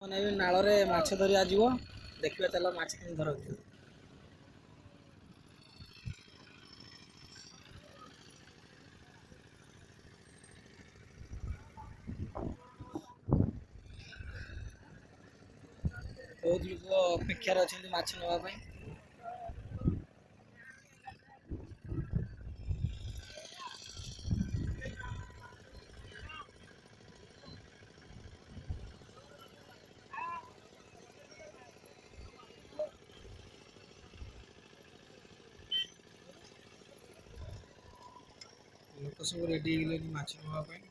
ମାନେ ଏବେ ନାଳରେ ମାଛ ଧରିଆ ଯିବ। ଦେଖିବା ଚାଲ ମାଛ କେମିତି ଧରନ୍ତି। ବହୁତ ଲୋକ ଅପେକ୍ଷାରେ ଅଛନ୍ତି ମାଛ ନେବା ପାଇଁ। ଲୋକ ସବୁ ରେଡି ହେଇଗଲେଣି ମାଛ ନେବା ପାଇଁ।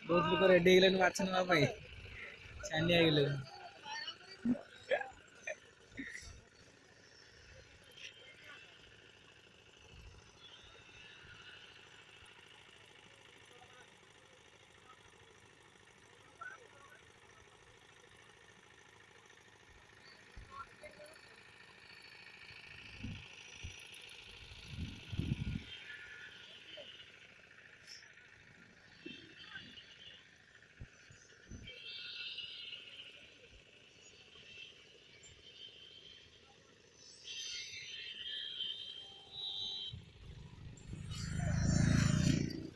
ବହୁତ ଲୋକ ରେଡି ହେଇଗଲେଣି ମାଛ ନେବା ପାଇଁ। ଛାନିଆ ହେଇଗଲେଣି।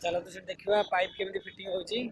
ଚାଲନ୍ତୁ ସେଠି ଦେଖିବା ପାଇପ୍ କେମିତି ଫିଟିଙ୍ଗ ହଉଛି।